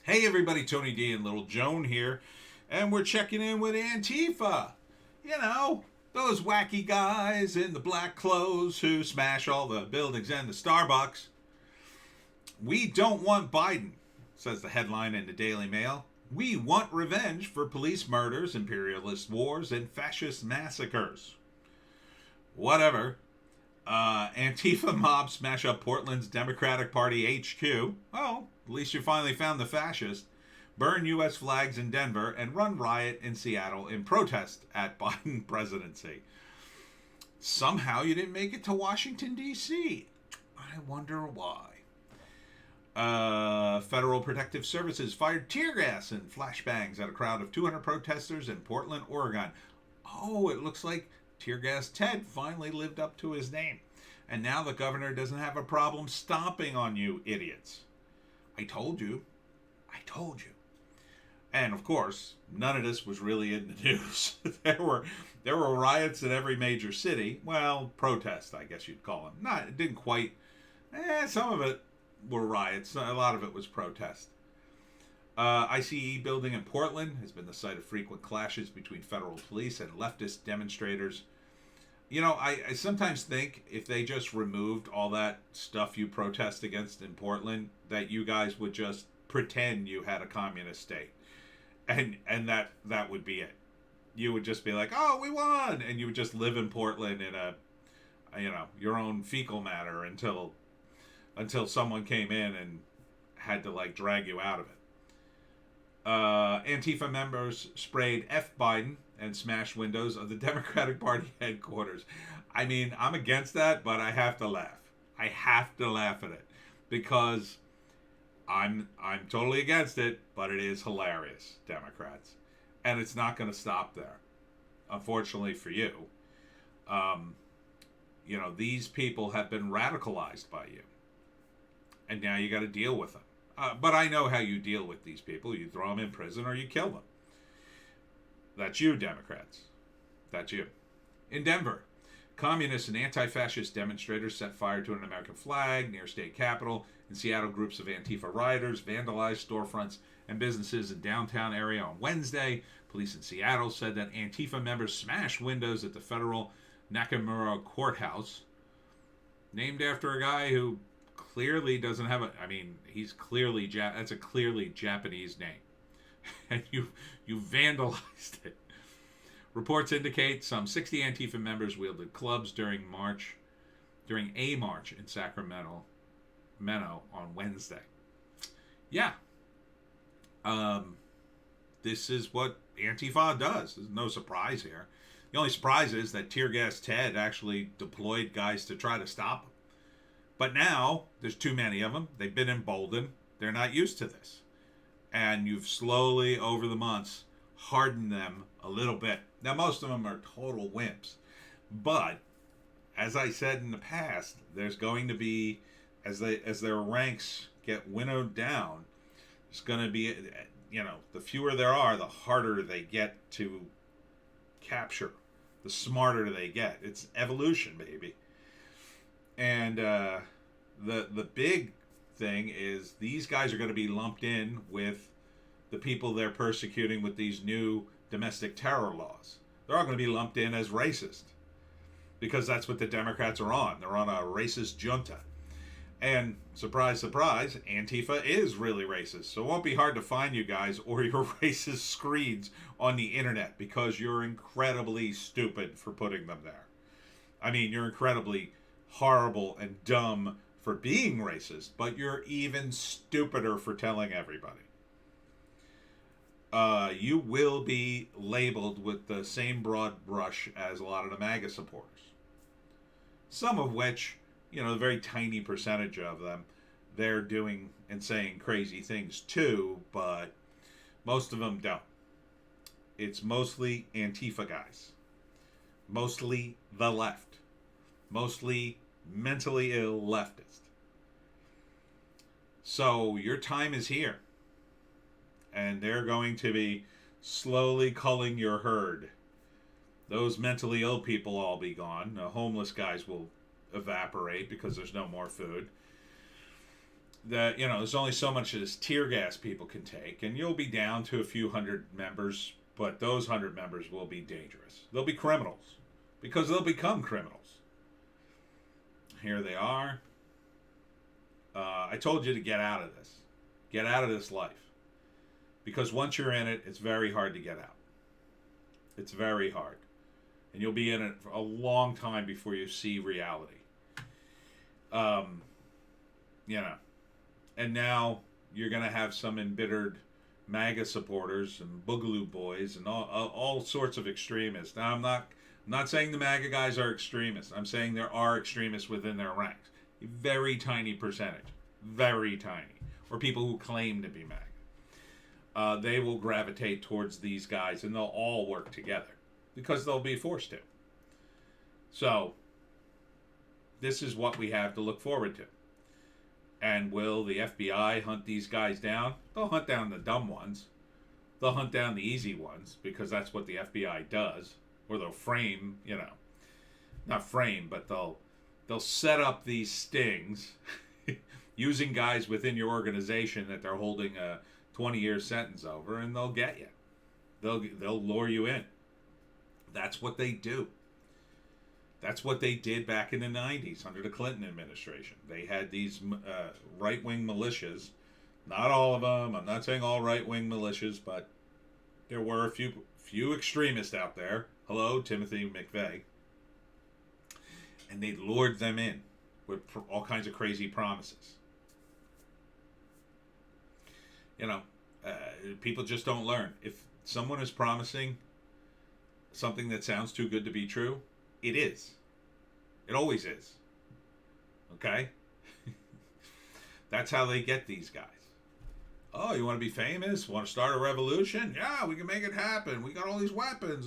Hey everybody, Tony D and Little Joan here, and we're checking in with Antifa. You know, those wacky guys in the black clothes who smash all the buildings and the Starbucks. We don't want Biden, says the headline in the Daily Mail. We want revenge for police murders, imperialist wars, and fascist massacres. Whatever. Antifa mob smash up Portland's Democratic Party HQ. Oh, at least you finally found the fascist. Burn U.S. flags in Denver and run riot in Seattle in protest at Biden presidency. Somehow you didn't make it to Washington, D.C. I wonder why. Federal Protective Services fired tear gas and flashbangs at a crowd of 200 protesters in Portland, Oregon. Oh, it looks like Tear Gas Ted finally lived up to his name. And now the governor doesn't have a problem stomping on you idiots. I told you. I told you. And of course, none of this was really in the news. there were riots in every major city. Well, protests, I guess you'd call them. Not, it didn't quite. Some of it were riots. A lot of it was protest. ICE building in Portland has been the site of frequent clashes between federal police and leftist demonstrators. You know, I sometimes think if they just removed all that stuff you protest against in Portland, that you guys would just pretend you had a communist state. And that would be it. You would just be like, oh, we won! And you would just live in Portland in your own fecal matter until someone came in and had to, drag you out of it. Antifa members sprayed F Biden and smashed windows of the Democratic Party headquarters. I mean, I'm against that, but I have to laugh. I have to laugh at it because I'm totally against it, but it is hilarious, Democrats. And it's not going to stop there, unfortunately for you. These people have been radicalized by you. And now you got to deal with them. But I know how you deal with these people. You throw them in prison or you kill them. That's you, Democrats. That's you. In Denver, communist and anti-fascist demonstrators set fire to an American flag near state capitol. In Seattle, groups of Antifa rioters vandalized storefronts and businesses in downtown area on Wednesday. Police in Seattle said that Antifa members smashed windows at the federal Nakamura courthouse, named after a guy who clearly doesn't have he's clearly that's a clearly Japanese name. And you vandalized it. Reports indicate some 60 Antifa members wielded clubs during a march in Sacramento on Wednesday. Yeah. This is what Antifa does. There's no surprise here. The only surprise is that Tear Gas Ted actually deployed guys to try to stop him. But now, there's too many of them. They've been emboldened. They're not used to this. And you've slowly, over the months, hardened them a little bit. Now, most of them are total wimps. But, as I said in the past, there's going to be, as their ranks get winnowed down, there's going to be, the fewer there are, the harder they get to capture. The smarter they get. It's evolution, baby. And the big thing is these guys are going to be lumped in with the people they're persecuting with these new domestic terror laws. They're all going to be lumped in as racist because that's what the Democrats are on. They're on a racist junta. And surprise, surprise, Antifa is really racist. So it won't be hard to find you guys or your racist screeds on the internet because you're incredibly stupid for putting them there. I mean, you're incredibly horrible and dumb for being racist, but you're even stupider for telling everybody. You will be labeled with the same broad brush as a lot of the MAGA supporters. Some of which, a very tiny percentage of them, they're doing and saying crazy things too, but most of them don't. It's mostly Antifa guys. Mostly the left. Mostly mentally ill leftist. So your time is here. And they're going to be slowly culling your herd. Those mentally ill people all be gone. The homeless guys will evaporate because there's no more food. that, there's only so much of this tear gas people can take, and you'll be down to a few hundred members, but those 100 members will be dangerous. They'll be criminals because they'll become criminals. Here they are. I told you to get out of this. Get out of this life. Because once you're in it, it's very hard to get out. It's very hard. And you'll be in it for a long time before you see reality. And now you're going to have some embittered MAGA supporters and Boogaloo boys and all sorts of extremists. Now, I'm not saying the MAGA guys are extremists. I'm saying there are extremists within their ranks. A very tiny percentage. Very tiny. Or people who claim to be MAGA. They will gravitate towards these guys, and they'll all work together because they'll be forced to. So, this is what we have to look forward to. And will the FBI hunt these guys down? They'll hunt down the dumb ones. They'll hunt down the easy ones because that's what the FBI does. Or they'll frame, not frame, but they'll set up these stings using guys within your organization that they're holding a 20-year sentence over, and they'll get you. They'll lure you in. That's what they do. That's what they did back in the 90s under the Clinton administration. They had these right-wing militias. Not all of them. I'm not saying all right-wing militias, but there were a few extremists out there. Hello, Timothy McVeigh. And they lured them in with all kinds of crazy promises. People just don't learn. If someone is promising something that sounds too good to be true, it is. It always is. Okay? That's how they get these guys. Oh, you want to be famous? Want to start a revolution? Yeah, we can make it happen. We got all these weapons.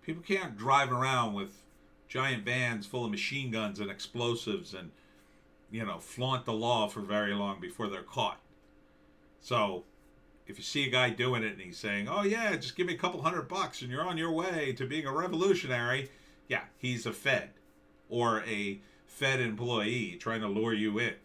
People can't drive around with giant vans full of machine guns and explosives and, flaunt the law for very long before they're caught. So, if you see a guy doing it and he's saying, oh yeah, just give me a couple $100 and you're on your way to being a revolutionary, yeah, he's a Fed or a Fed employee trying to lure you in.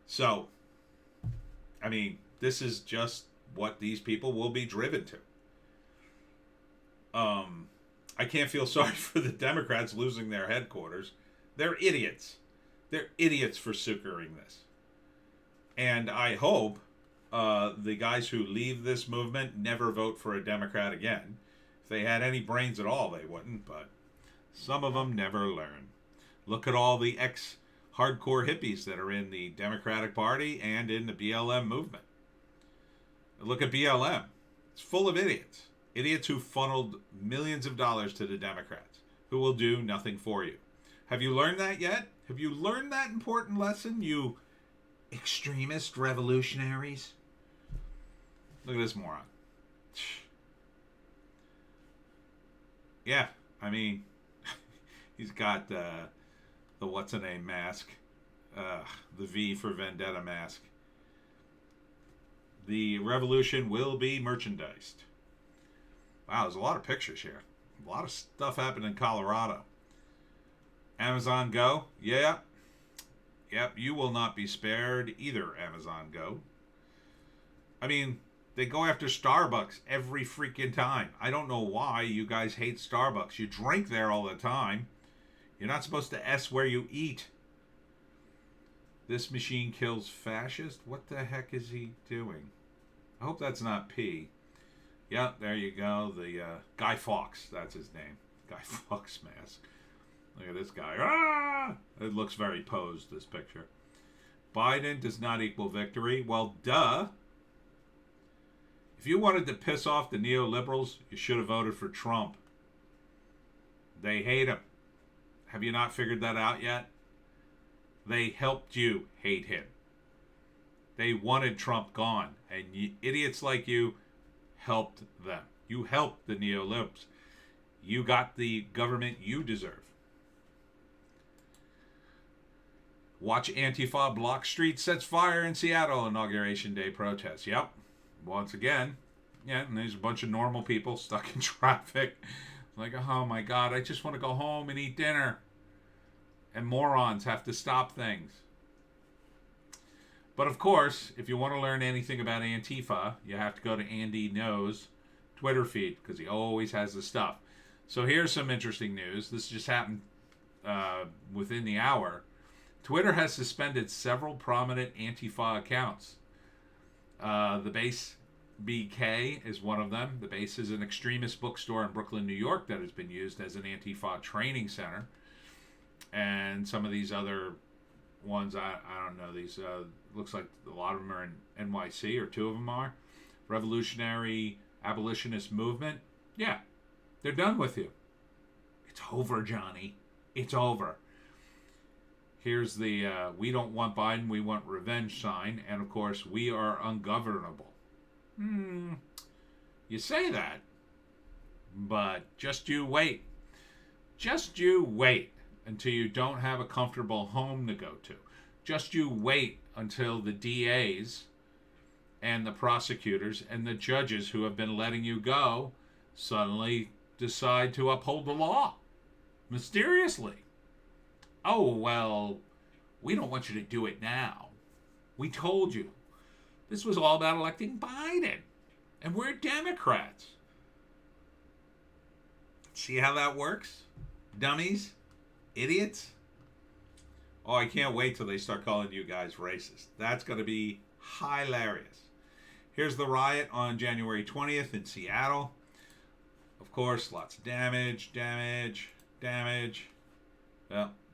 So, this is just what these people will be driven to. I can't feel sorry for the Democrats losing their headquarters. They're idiots. They're idiots for succoring this. And I hope the guys who leave this movement never vote for a Democrat again. If they had any brains at all, they wouldn't, but some of them never learn. Look at all the ex-hardcore hippies that are in the Democratic Party and in the BLM movement. Look at BLM. It's full of idiots. Idiots who funneled millions of dollars to the Democrats, who will do nothing for you. Have you learned that yet? Have you learned that important lesson, you extremist revolutionaries? Look at this moron. Yeah, he's got the what's-a-name mask, the V for Vendetta mask. The revolution will be merchandised. Wow, there's a lot of pictures here. A lot of stuff happened in Colorado. Amazon Go, yeah. Yep, you will not be spared either, Amazon Go. They go after Starbucks every freaking time. I don't know why you guys hate Starbucks. You drink there all the time. You're not supposed to S where you eat. This machine kills fascists? What the heck is he doing? I hope that's not P. Yeah, there you go. The Guy Fawkes, that's his name. Guy Fawkes mask. Look at this guy. Ah! It looks very posed, this picture. Biden does not equal victory. Well, duh. If you wanted to piss off the neoliberals, you should have voted for Trump. They hate him. Have you not figured that out yet? They helped you hate him. They wanted Trump gone. And idiots like you helped them. You helped the neoliberals. You got the government you deserve. Watch Antifa block streets, sets fire in Seattle Inauguration Day protest. Yep. Once again. Yeah, and there's a bunch of normal people stuck in traffic. Like, oh my God, I just want to go home and eat dinner. And morons have to stop things. But of course, if you want to learn anything about Antifa, you have to go to Andy Ngo's Twitter feed because he always has the stuff. So here's some interesting news. This just happened within the hour. Twitter has suspended several prominent Antifa accounts. The Base BK is one of them. The Base is an extremist bookstore in Brooklyn, New York that has been used as an Antifa training center. And some of these other ones, I don't know. These looks like a lot of them are in NYC, or two of them are. Revolutionary Abolitionist Movement. Yeah, they're done with you. It's over, Johnny. It's over. Here's the we don't want Biden, we want revenge sign. And, of course, we are ungovernable. You say that, but just you wait. Just you wait until you don't have a comfortable home to go to. Just you wait until the DAs and the prosecutors and the judges who have been letting you go suddenly decide to uphold the law. Mysteriously. Oh, well, we don't want you to do it now. We told you. This was all about electing Biden. And we're Democrats. See how that works? Dummies? Idiots? Oh, I can't wait till they start calling you guys racist. That's going to be hilarious. Here's the riot on January 20th in Seattle. Of course, lots of damage. Well,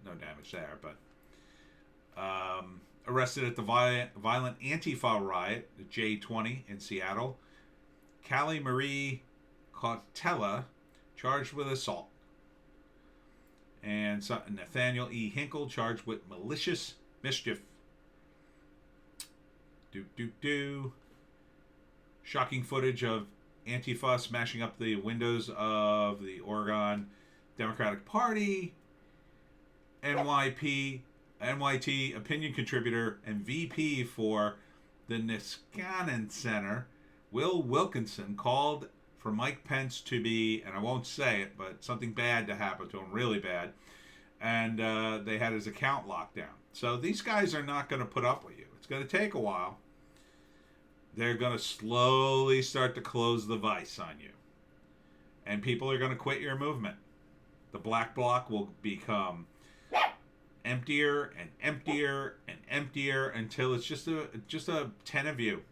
no damage there, but arrested at the violent Antifa riot, the J20 in Seattle. Callie Marie Cautela charged with assault. And Nathaniel E. Hinkle charged with malicious mischief. Shocking footage of Antifa smashing up the windows of the Oregon Democratic Party. NYT opinion contributor and VP for the Niskanen Center, Will Wilkinson, called for Mike Pence to be, and I won't say it, but something bad to happen to him, really bad. And they had his account locked down. So these guys are not going to put up with you. It's going to take a while. They're going to slowly start to close the vice on you. And people are going to quit your movement. The black bloc will become emptier and emptier and emptier until it's just a 10 of you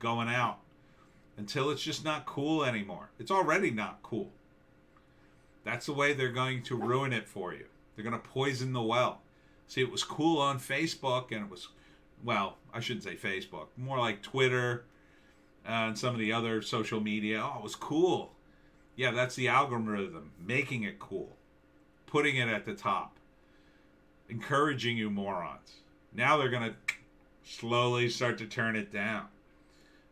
going out. Until it's just not cool anymore. It's already not cool. That's the way they're going to ruin it for you. They're going to poison the well. See, it was cool on Facebook, and it was, well, I shouldn't say Facebook, more like Twitter and some of the other social media. Oh, it was cool. Yeah, that's the algorithm, making it cool, putting it at the top, encouraging you morons. Now they're going to slowly start to turn it down.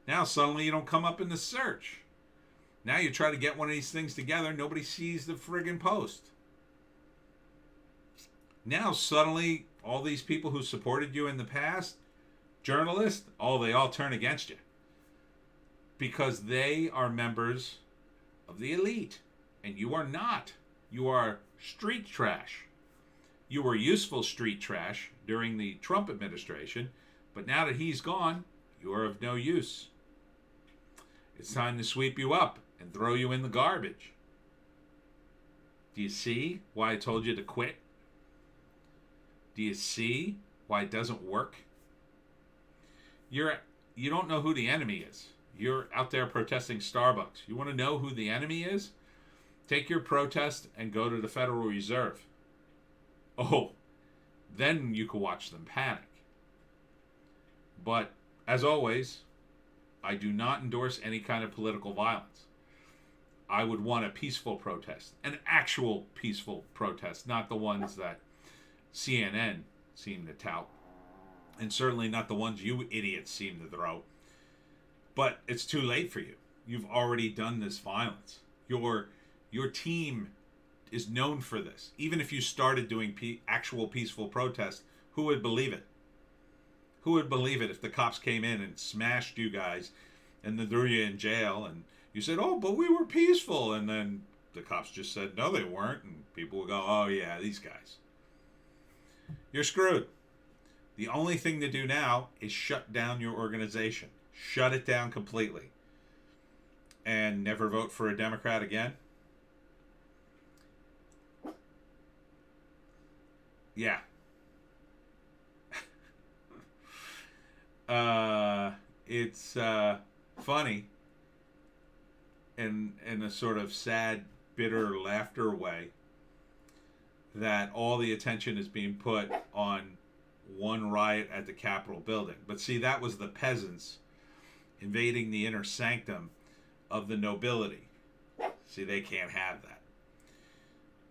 Now suddenly you don't come up in the search. Now you try to get one of these things together, nobody sees the friggin' post. Now suddenly all these people who supported you in the past, journalists, they all turn against you. Because they are members of the elite. And you are not. You are street trash. You were useful street trash during the Trump administration, but now that he's gone, you are of no use. It's time to sweep you up and throw you in the garbage. Do you see why I told you to quit? Do you see why it doesn't work? You don't know who the enemy is. You're out there protesting Starbucks. You want to know who the enemy is? Take your protest and go to the Federal Reserve. Oh, then you can watch them panic. But, as always, I do not endorse any kind of political violence. I would want a peaceful protest, an actual peaceful protest, not the ones that CNN seem to tout, and certainly not the ones you idiots seem to throw. But it's too late for you. You've already done this violence. Your team is known for this. Even if you started doing actual peaceful protest, who would believe it? Who would believe it if the cops came in and smashed you guys and then threw you in jail and you said, oh, but we were peaceful, and then the cops just said, no, they weren't, and people would go, oh, yeah, these guys. You're screwed. The only thing to do now is shut down your organization. Shut it down completely. And never vote for a Democrat again? Yeah. It's funny in a sort of sad, bitter laughter way that all the attention is being put on one riot at the Capitol building. But see, that was the peasants invading the inner sanctum of the nobility. See, they can't have that.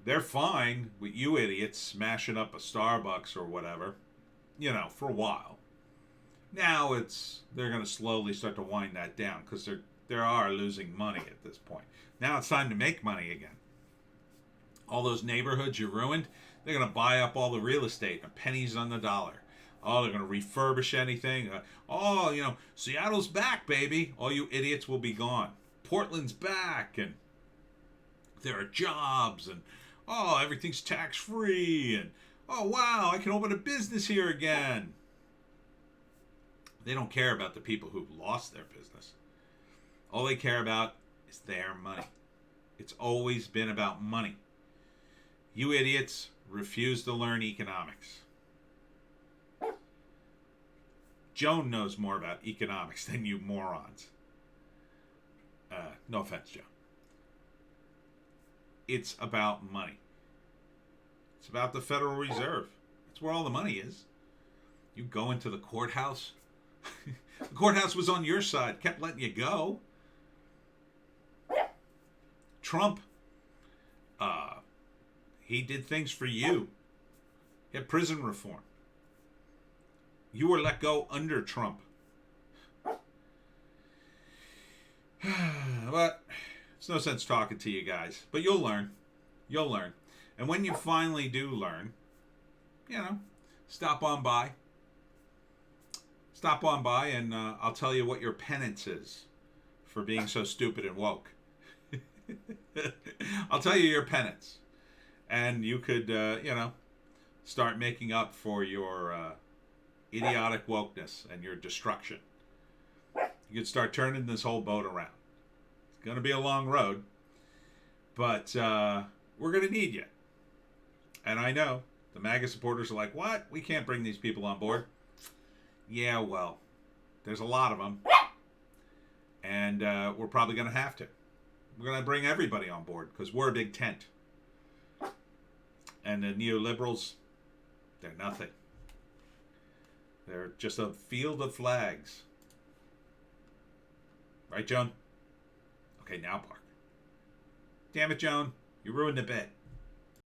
They're fine with you idiots smashing up a Starbucks or whatever, for a while. Now they're going to slowly start to wind that down because they are losing money at this point. Now it's time to make money again. All those neighborhoods you ruined, they're going to buy up all the real estate at pennies on the dollar. Oh, they're going to refurbish anything. Seattle's back, baby. All you idiots will be gone. Portland's back, and there are jobs, and everything's tax-free, and wow, I can open a business here again. They don't care about the people who've lost their business. All they care about is their money. It's always been about money. You idiots refuse to learn economics. Joan knows more about economics than you morons. No offense, Joan. It's about money. It's about the Federal Reserve. It's where all the money is. You go into the courthouse. The courthouse was on your side, kept letting you go. Trump, he did things for you. He had prison reform. You were let go under Trump. But it's no sense talking to you guys. But you'll learn. You'll learn. And when you finally do learn, stop on by. Stop on by and I'll tell you what your penance is for being so stupid and woke. I'll tell you your penance. And you could, start making up for your idiotic wokeness and your destruction. You could start turning this whole boat around. It's going to be a long road, but we're going to need you. And I know the MAGA supporters are like, what? We can't bring these people on board. Yeah, well, there's a lot of them. And we're probably going to have to. We're going to bring everybody on board because we're a big tent. And the neoliberals, they're nothing. They're just a field of flags. Right, Joan? Okay, now bark. Damn it, Joan. You ruined the bit.